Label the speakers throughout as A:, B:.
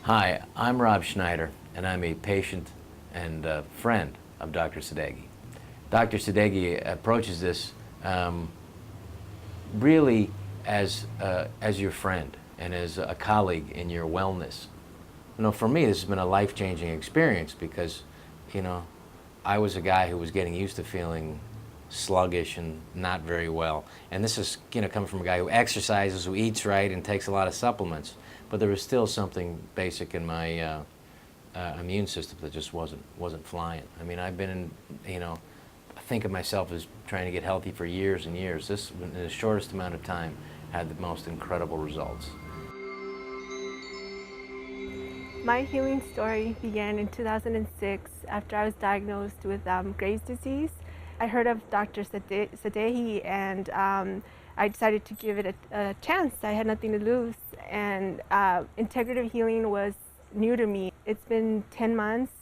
A: Hi, I'm Rob Schneider, and I'm a patient and friend of Dr. Sadeghi. Dr. Sadeghi approaches this really as your friend and as a colleague in your wellness. You know, for me, this has been a life-changing experience because, you know, I was a guy who was getting used to feeling sluggish and not very well. And this is, you know, coming from a guy who exercises, who eats right, and takes a lot of supplements. But there was still something basic in my immune system that just wasn't flying. I mean, I've been in, you know, I think of myself as trying to get healthy for years and years. This, in the shortest amount of time, had the most incredible results.
B: My healing story began in 2006 after I was diagnosed with Graves' disease. I heard of Dr. Sadeghi and I decided to give it a chance. I had nothing to lose, and integrative healing was new to me. It's been 10 months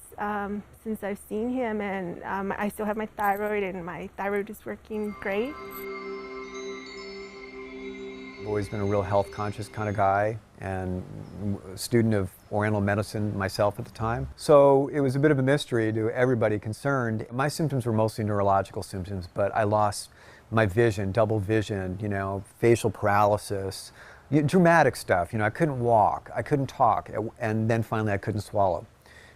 B: since I've seen him, and I still have my thyroid, and my thyroid is working great.
C: I've always been a real health conscious kind of guy and a student of Oriental medicine myself at the time. So it was a bit of a mystery to everybody concerned. My symptoms were mostly neurological symptoms, but I lost my vision, double vision, you know, facial paralysis, dramatic stuff. You know, I couldn't walk, I couldn't talk, and then finally I couldn't swallow.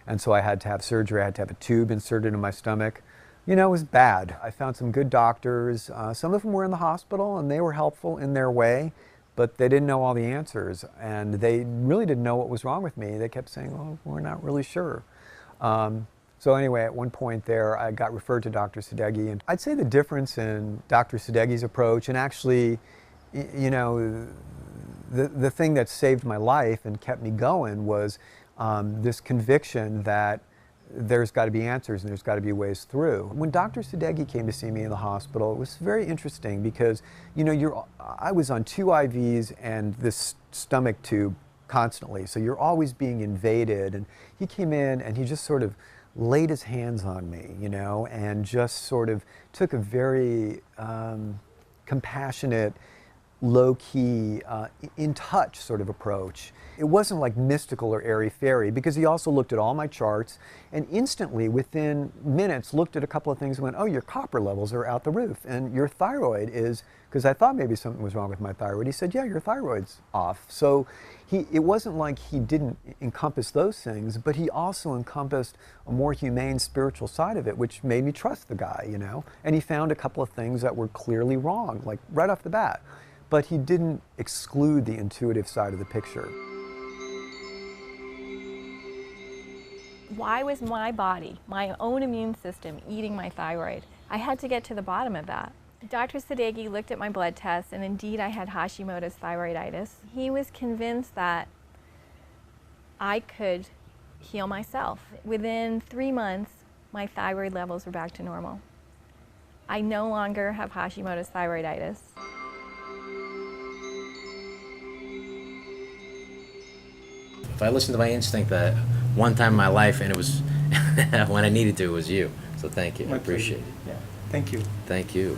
C: And so I had to have surgery. I had to have a tube inserted in my stomach. You know, it was bad. I found some good doctors. Some of them were in the hospital and they were helpful in their way, but they didn't know all the answers and they really didn't know what was wrong with me. They kept saying, well, we're not really sure. So anyway, at one point there, I got referred to Dr. Sadeghi, and I'd say the difference in Dr. Sadeghi's approach and actually, you know, the thing that saved my life and kept me going was this conviction that there's got to be answers and there's got to be ways through. When Dr. Sadeghi came to see me in the hospital, it was very interesting because, you know, I was on 2 IVs and this stomach tube constantly, so you're always being invaded. And he came in and he just sort of laid his hands on me, you know, and just sort of took a very compassionate, low-key, in touch sort of approach. It wasn't like mystical or airy-fairy because he also looked at all my charts and instantly, within minutes, looked at a couple of things and went, oh, your copper levels are out the roof and your thyroid is, because I thought maybe something was wrong with my thyroid. He said, yeah, your thyroid's off. So it wasn't like he didn't encompass those things, but he also encompassed a more humane spiritual side of it, which made me trust the guy, you know. And he found a couple of things that were clearly wrong, like right off the bat. But he didn't exclude the intuitive side of the picture.
D: Why was my body, my own immune system, eating my thyroid? I had to get to the bottom of that. Dr. Sadeghi looked at my blood tests, and indeed I had Hashimoto's thyroiditis. He was convinced that I could heal myself. Within 3 months, my thyroid levels were back to normal. I no longer have Hashimoto's thyroiditis.
A: If I listened to my instinct that one time in my life, and it was when I needed to, it was you. So thank you. I appreciate it.
E: Yeah. Thank you.
A: Thank you.